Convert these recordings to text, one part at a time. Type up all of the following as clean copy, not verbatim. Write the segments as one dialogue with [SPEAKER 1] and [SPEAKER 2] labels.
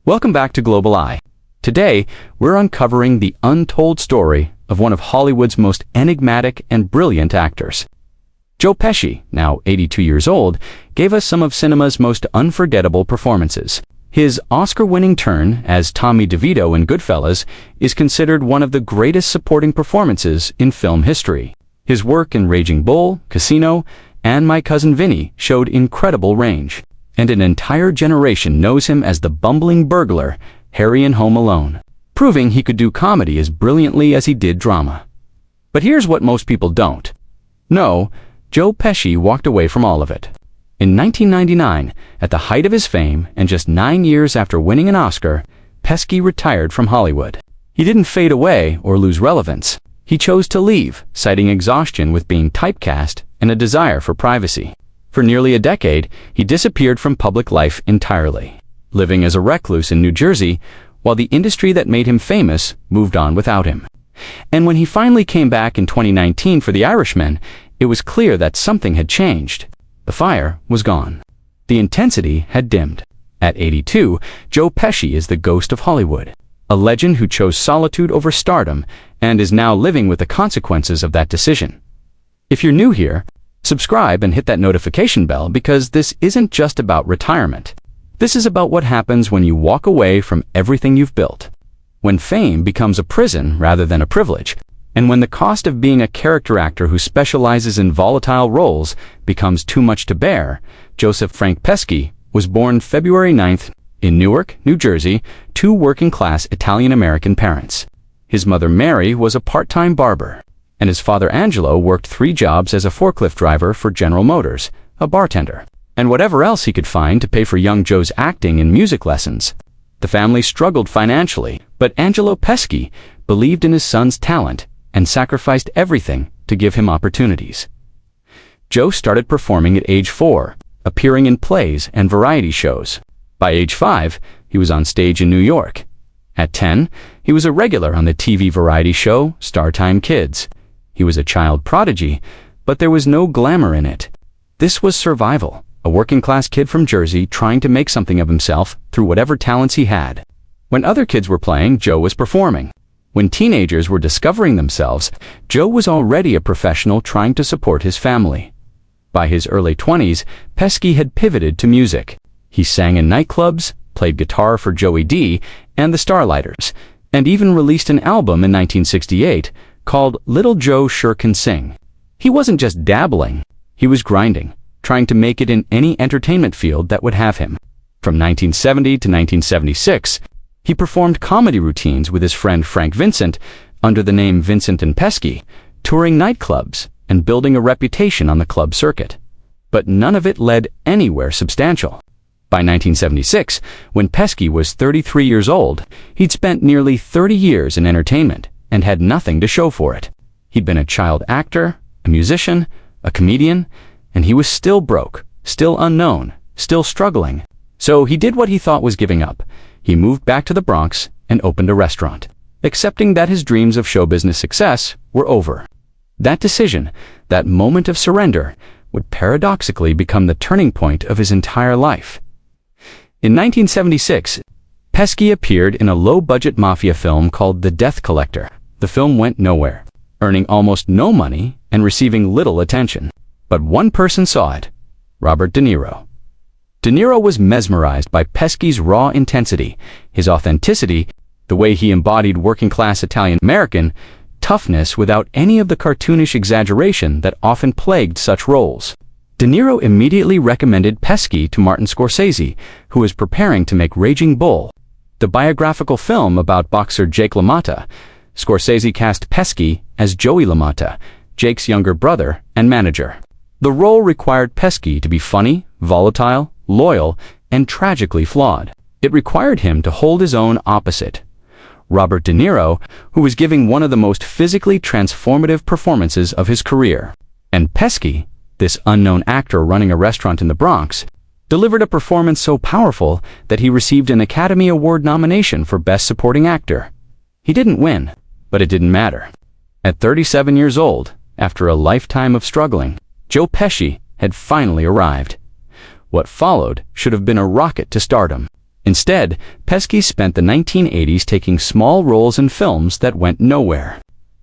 [SPEAKER 1] Welcome back to Global Eye. Today, we're uncovering the untold story of one of Hollywood's most enigmatic and brilliant actors. Joe Pesci, now 82 years old, gave us some of cinema's most unforgettable performances. His Oscar-winning turn as Tommy DeVito in Goodfellas is considered one of the greatest supporting performances in film history. His work in Raging Bull, Casino, and My Cousin Vinny showed incredible range, and an entire generation knows him as the bumbling burglar Harry in Home Alone, proving he could do comedy as brilliantly as he did drama. But here's what most people don't know. Joe Pesci walked away from all of it. In 1999, at the height of his fame and just 9 years after winning an Oscar, Pesci retired from Hollywood. He didn't fade away or lose relevance. He chose to leave, citing exhaustion with being typecast and a desire for privacy. For nearly a decade, he disappeared from public life entirely, living as a recluse in New Jersey, while the industry that made him famous moved on without him. And when he finally came back in 2019 for The Irishman, it was clear that something had changed. The fire was gone. The intensity had dimmed. At 82, Joe Pesci is the ghost of Hollywood, a legend who chose solitude over stardom and is now living with the consequences of that decision. If you're new here, subscribe and hit that notification bell, because this isn't just about retirement. This is about what happens when you walk away from everything you've built. When fame becomes a prison rather than a privilege, and when the cost of being a character actor who specializes in volatile roles becomes too much to bear. Joseph Frank Pesci was born February 9th in Newark, New Jersey, to working-class Italian-American parents. His mother Mary was a part-time barber, and his father Angelo worked 3 jobs as a forklift driver for General Motors, a bartender, and whatever else he could find to pay for young Joe's acting and music lessons. The family struggled financially, but Angelo Pesci believed in his son's talent and sacrificed everything to give him opportunities. Joe started performing at age 4, appearing in plays and variety shows. By age 5, he was on stage in New York. At 10, he was a regular on the TV variety show Startime Kids. He was a child prodigy, but there was no glamour in it. This was survival, a working-class kid from Jersey trying to make something of himself through whatever talents he had. When other kids were playing, Joe was performing. When teenagers were discovering themselves, Joe was already a professional trying to support his family. By his early 20s, Pesci had pivoted to music. He sang in nightclubs, played guitar for Joey D and the Starlighters, and even released an album in 1968 called Little Joe Sure Can Sing. He wasn't just dabbling, he was grinding, trying to make it in any entertainment field that would have him. From 1970 to 1976, he performed comedy routines with his friend Frank Vincent under the name Vincent and Pesci, touring nightclubs and building a reputation on the club circuit. But none of it led anywhere substantial. By 1976, when Pesci was 33 years old, he'd spent nearly 30 years in entertainment and had nothing to show for it. He'd been a child actor, a musician, a comedian, and he was still broke, still unknown, still struggling. So he did what he thought was giving up. He moved back to the Bronx and opened a restaurant, accepting that his dreams of show business success were over. That decision, that moment of surrender, would paradoxically become the turning point of his entire life. In 1976, Pesci appeared in a low-budget mafia film called The Death Collector. The film went nowhere, earning almost no money and receiving little attention. But one person saw it: Robert De Niro. De Niro was mesmerized by Pesci's raw intensity, his authenticity, the way he embodied working-class Italian-American toughness without any of the cartoonish exaggeration that often plagued such roles. De Niro immediately recommended Pesci to Martin Scorsese, who was preparing to make Raging Bull, the biographical film about boxer Jake LaMotta. Scorsese cast Pesci as Joey LaMotta, Jake's younger brother and manager. The role required Pesci to be funny, volatile, loyal, and tragically flawed. It required him to hold his own opposite, Robert De Niro, who was giving one of the most physically transformative performances of his career. And Pesci, this unknown actor running a restaurant in the Bronx, delivered a performance so powerful that he received an Academy Award nomination for Best Supporting Actor. He didn't win, but it didn't matter. At 37 years old, after a lifetime of struggling, Joe Pesci had finally arrived. What followed should have been a rocket to stardom. Instead, Pesci spent the 1980s taking small roles in films that went nowhere.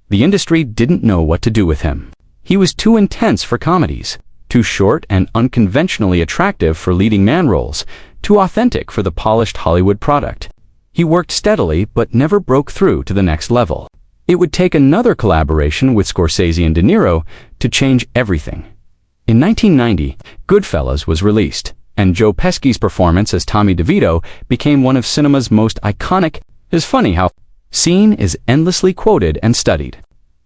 [SPEAKER 1] The industry didn't know what to do with him. He was too intense for comedies, too short and unconventionally attractive for leading man roles, too authentic for the polished Hollywood product. He worked steadily but never broke through to the next level. It would take another collaboration with Scorsese and De Niro to change everything. In 1990, Goodfellas was released, and Joe Pesci's performance as Tommy DeVito became one of cinema's most iconic. It's funny how scene is endlessly quoted and studied.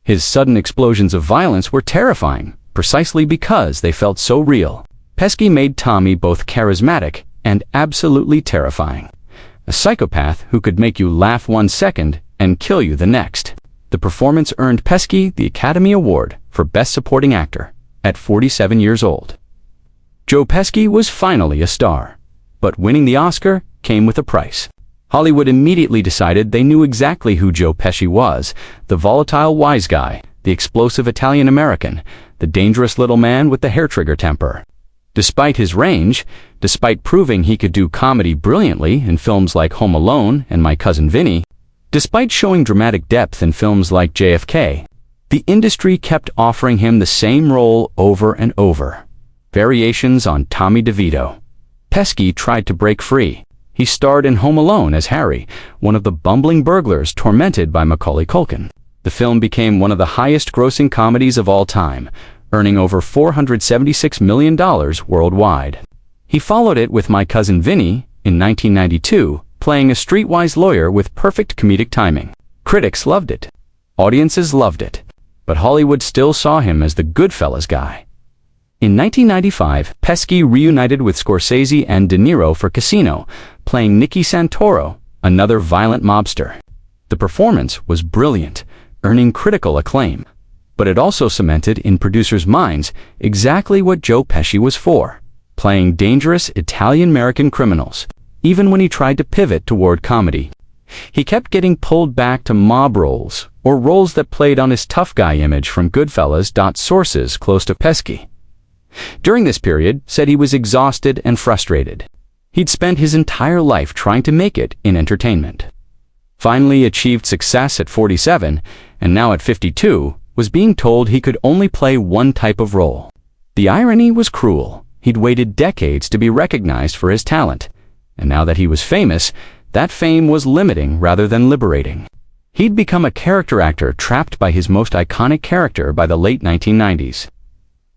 [SPEAKER 1] His sudden explosions of violence were terrifying, precisely because they felt so real. Pesci made Tommy both charismatic and absolutely terrifying. A psychopath who could make you laugh 1 second and kill you the next. The performance earned Pesci the Academy Award for Best Supporting Actor at 47 years old. Joe Pesci was finally a star, but winning the Oscar came with a price. Hollywood immediately decided they knew exactly who Joe Pesci was, the volatile wise guy, the explosive Italian-American, the dangerous little man with the hair-trigger temper. Despite his range, despite proving he could do comedy brilliantly in films like Home Alone and My Cousin Vinny, despite showing dramatic depth in films like JFK, the industry kept offering him the same role over and over. Variations on Tommy DeVito. Pesci tried to break free. He starred in Home Alone as Harry, one of the bumbling burglars tormented by Macaulay Culkin. The film became one of the highest-grossing comedies of all time, earning over $476 million worldwide. He followed it with My Cousin Vinny in 1992, playing a streetwise lawyer with perfect comedic timing. Critics loved it. Audiences loved it. But Hollywood still saw him as the Goodfellas guy. In 1995, Pesci reunited with Scorsese and De Niro for Casino, playing Nicky Santoro, another violent mobster. The performance was brilliant, earning critical acclaim. But it also cemented in producers' minds exactly what Joe Pesci was for, playing dangerous Italian-American criminals, even when he tried to pivot toward comedy. He kept getting pulled back to mob roles, or roles that played on his tough guy image from Goodfellas. Sources close to Pesci during this period said he was exhausted and frustrated. He'd spent his entire life trying to make it in entertainment. Finally achieved success at 47, and now at 52, was being told he could only play one type of role. The irony was cruel. He'd waited decades to be recognized for his talent, and now that he was famous, that fame was limiting rather than liberating. He'd become a character actor trapped by his most iconic character by the late 1990s.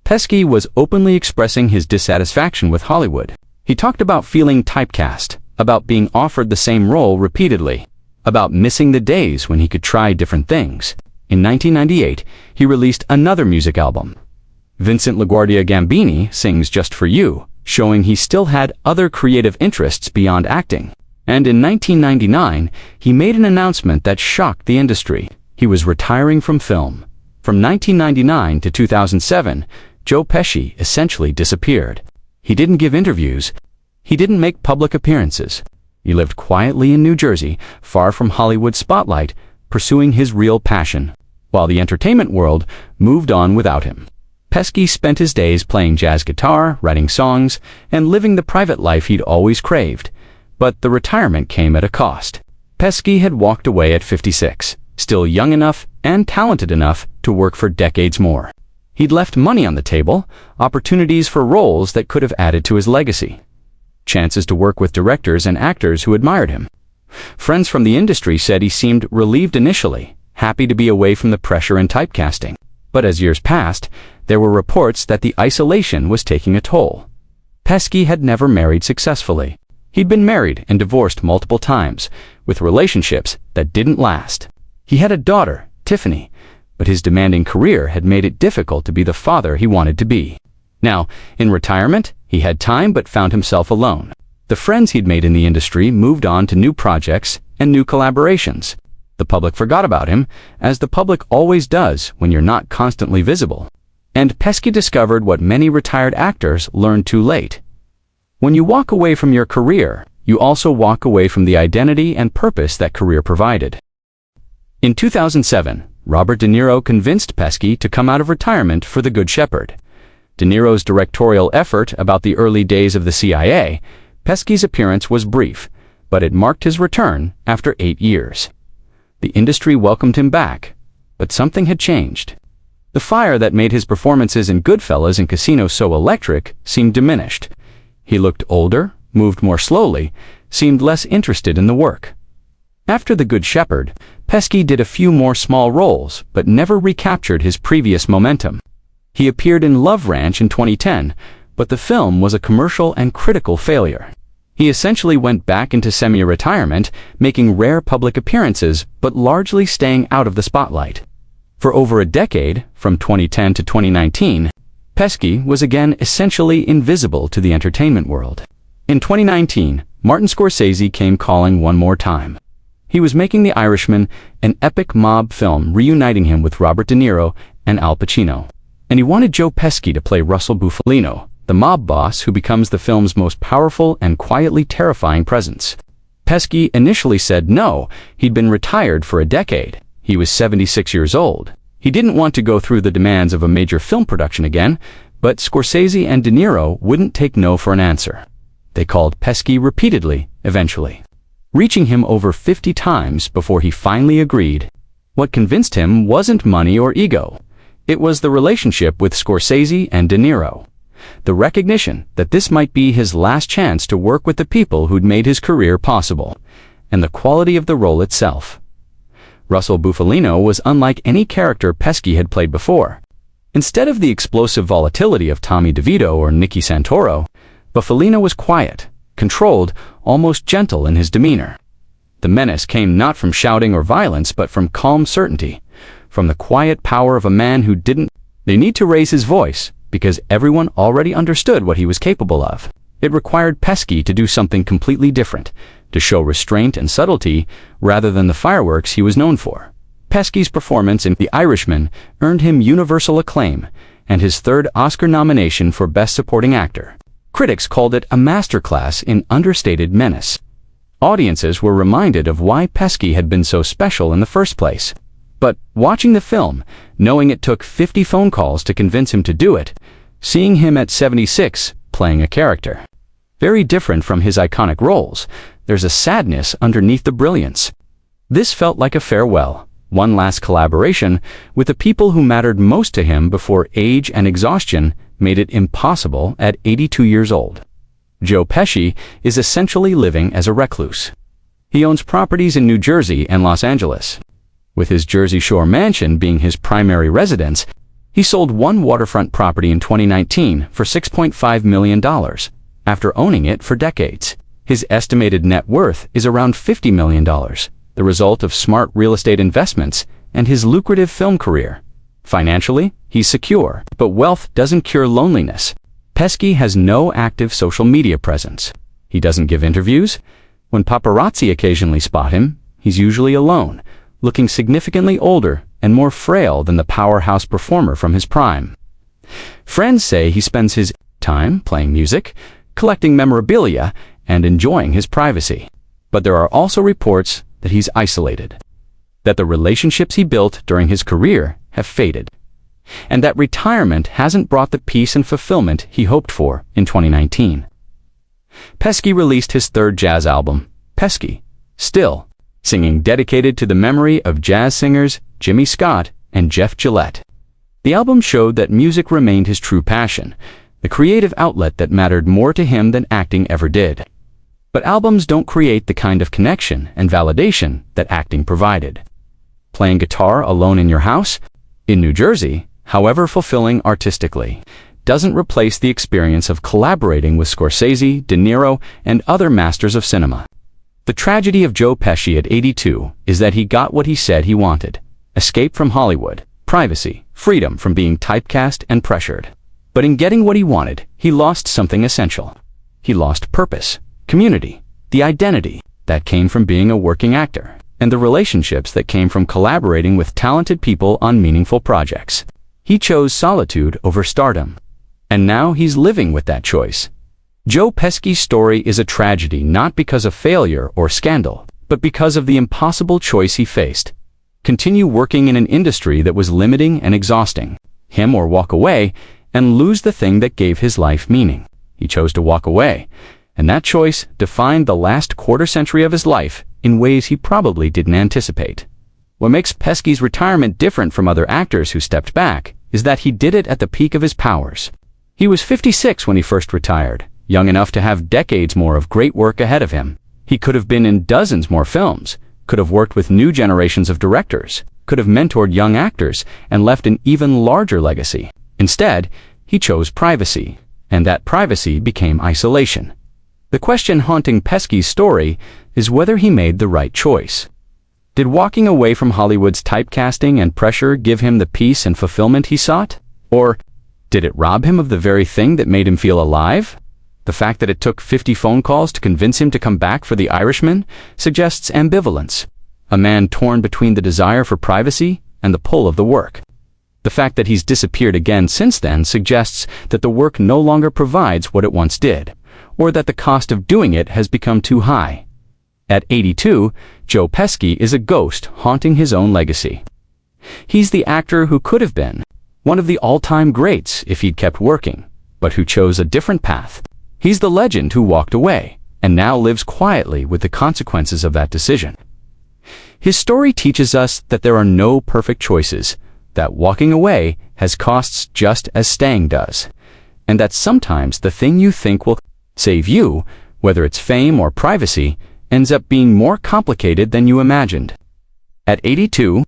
[SPEAKER 1] Pesci was openly expressing his dissatisfaction with Hollywood. He talked about feeling typecast, about being offered the same role repeatedly, about missing the days when he could try different things. In 1998, he released another music album. Vincent LaGuardia Gambini sings Just For You, showing he still had other creative interests beyond acting. And in 1999, he made an announcement that shocked the industry. He was retiring from film. From 1999 to 2007, Joe Pesci essentially disappeared. He didn't give interviews. He didn't make public appearances. He lived quietly in New Jersey, far from Hollywood's spotlight, pursuing his real passion, while the entertainment world moved on without him. Pesci spent his days playing jazz guitar, writing songs, and living the private life he'd always craved. But the retirement came at a cost. Pesci had walked away at 56, still young enough and talented enough to work for decades more. He'd left money on the table, opportunities for roles that could have added to his legacy, chances to work with directors and actors who admired him. Friends from the industry said he seemed relieved initially, happy to be away from the pressure and typecasting. But as years passed, there were reports that the isolation was taking a toll. Pesci had never married successfully. He'd been married and divorced multiple times, with relationships that didn't last. He had a daughter, Tiffany, but his demanding career had made it difficult to be the father he wanted to be. Now, in retirement, he had time but found himself alone. The friends he'd made in the industry moved on to new projects and new collaborations. The public forgot about him, as the public always does when you're not constantly visible. And Pesci discovered what many retired actors learned too late. When you walk away from your career, you also walk away from the identity and purpose that career provided. In 2007, Robert De Niro convinced Pesci to come out of retirement for The Good Shepherd. De Niro's directorial effort about the early days of the CIA, Pesci's appearance was brief, but it marked his return after 8 years. The industry welcomed him back, but something had changed. The fire that made his performances in Goodfellas and Casino so electric seemed diminished. He looked older, moved more slowly, seemed less interested in the work. After The Good Shepherd, Pesci did a few more small roles, but never recaptured his previous momentum. He appeared in Love Ranch in 2010, but the film was a commercial and critical failure. He essentially went back into semi-retirement, making rare public appearances, but largely staying out of the spotlight. For over a decade, from 2010 to 2019, Pesci was again essentially invisible to the entertainment world. In 2019, Martin Scorsese came calling one more time. He was making The Irishman, an epic mob film reuniting him with Robert De Niro and Al Pacino. And he wanted Joe Pesci to play Russell Bufalino, the mob boss who becomes the film's most powerful and quietly terrifying presence. Pesci initially said no, he'd been retired for a decade. He was 76 years old. He didn't want to go through the demands of a major film production again, but Scorsese and De Niro wouldn't take no for an answer. They called Pesci repeatedly, eventually, reaching him over 50 times before he finally agreed. What convinced him wasn't money or ego. It was the relationship with Scorsese and De Niro. The recognition that this might be his last chance to work with the people who'd made his career possible, and the quality of the role itself. Russell Bufalino was unlike any character Pesci had played before. Instead of the explosive volatility of Tommy DeVito or Nicky Santoro, Bufalino was quiet, controlled, almost gentle in his demeanor. The menace came not from shouting or violence, but from calm certainty, from the quiet power of a man who didn't need to raise his voice, because everyone already understood what he was capable of. It required Pesci to do something completely different, to show restraint and subtlety rather than the fireworks he was known for. Pesci's performance in The Irishman earned him universal acclaim and his third Oscar nomination for Best Supporting Actor. Critics called it a masterclass in understated menace. Audiences were reminded of why Pesci had been so special in the first place. But watching the film, knowing it took 50 phone calls to convince him to do it, seeing him at 76 playing a character very different from his iconic roles, there's a sadness underneath the brilliance. This felt like a farewell, one last collaboration with the people who mattered most to him before age and exhaustion made it impossible at 82 years old. Joe Pesci is essentially living as a recluse. He owns properties in New Jersey and Los Angeles. With his Jersey Shore mansion being his primary residence, he sold one waterfront property in 2019 for $6.5 million, after owning it for decades. His estimated net worth is around $50 million, the result of smart real estate investments and his lucrative film career. Financially, he's secure, but wealth doesn't cure loneliness. Pesci has no active social media presence. He doesn't give interviews. When paparazzi occasionally spot him, he's usually alone, looking significantly older and more frail than the powerhouse performer from his prime. Friends say he spends his time playing music, collecting memorabilia, and enjoying his privacy. But there are also reports that he's isolated, that the relationships he built during his career have faded, and that retirement hasn't brought the peace and fulfillment he hoped for in 2019. Pesci released his third jazz album, Pesci, Still, singing dedicated to the memory of jazz singers Jimmy Scott and Jeff Gillette. The album showed that music remained his true passion, the creative outlet that mattered more to him than acting ever did. But albums don't create the kind of connection and validation that acting provided. Playing guitar alone in your house, in New Jersey, however fulfilling artistically, doesn't replace the experience of collaborating with Scorsese, De Niro, and other masters of cinema. The tragedy of Joe Pesci at 82 is that he got what he said he wanted: escape from Hollywood, privacy, freedom from being typecast and pressured. But in getting what he wanted, he lost something essential. He lost purpose, community, the identity that came from being a working actor, and the relationships that came from collaborating with talented people on meaningful projects. He chose solitude over stardom. And now he's living with that choice. Joe Pesci's story is a tragedy not because of failure or scandal, but because of the impossible choice he faced. Continue working in an industry that was limiting and exhausting him, or walk away and lose the thing that gave his life meaning. He chose to walk away, and that choice defined the last quarter-century of his life in ways he probably didn't anticipate. What makes Pesci's retirement different from other actors who stepped back is that he did it at the peak of his powers. He was 56 when he first retired, young enough to have decades more of great work ahead of him. He could have been in dozens more films, could have worked with new generations of directors, could have mentored young actors, and left an even larger legacy. Instead, he chose privacy, and that privacy became isolation. The question haunting Pesci's story is whether he made the right choice. Did walking away from Hollywood's typecasting and pressure give him the peace and fulfillment he sought? Or did it rob him of the very thing that made him feel alive? The fact that it took 50 phone calls to convince him to come back for The Irishman suggests ambivalence, a man torn between the desire for privacy and the pull of the work. The fact that he's disappeared again since then suggests that the work no longer provides what it once did, or that the cost of doing it has become too high. At 82, Joe Pesci is a ghost haunting his own legacy. He's the actor who could have been one of the all-time greats if he'd kept working, but who chose a different path. He's the legend who walked away, and now lives quietly with the consequences of that decision. His story teaches us that there are no perfect choices, that walking away has costs just as staying does, and that sometimes the thing you think will save you, whether it's fame or privacy, ends up being more complicated than you imagined. At 82,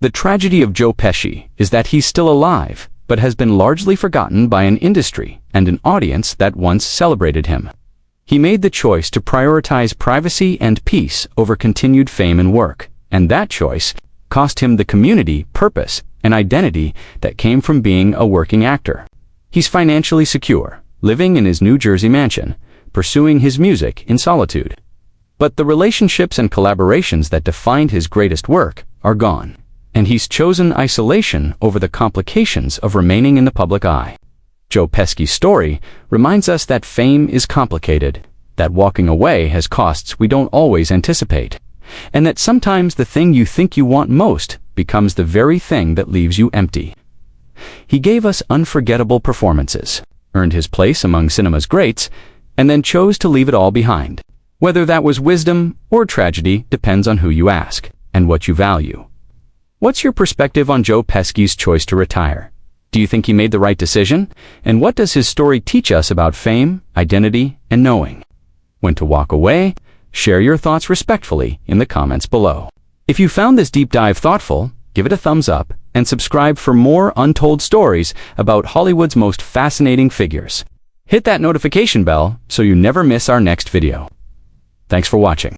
[SPEAKER 1] the tragedy of Joe Pesci is that he's still alive, but has been largely forgotten by an industry and an audience that once celebrated him. He made the choice to prioritize privacy and peace over continued fame and work, and that choice cost him the community, purpose, and identity that came from being a working actor. He's financially secure, living in his New Jersey mansion, pursuing his music in solitude. But the relationships and collaborations that defined his greatest work are gone, and he's chosen isolation over the complications of remaining in the public eye. Joe Pesci's story reminds us that fame is complicated, that walking away has costs we don't always anticipate, and that sometimes the thing you think you want most becomes the very thing that leaves you empty. He gave us unforgettable performances, earned his place among cinema's greats, and then chose to leave it all behind. Whether that was wisdom or tragedy depends on who you ask and what you value. What's your perspective on Joe Pesci's choice to retire? Do you think he made the right decision? And what does his story teach us about fame, identity, and knowing? When to walk away? Share your thoughts respectfully in the comments below. If you found this deep dive thoughtful, give it a thumbs up and subscribe for more untold stories about Hollywood's most fascinating figures. Hit that notification bell so you never miss our next video. Thanks for watching.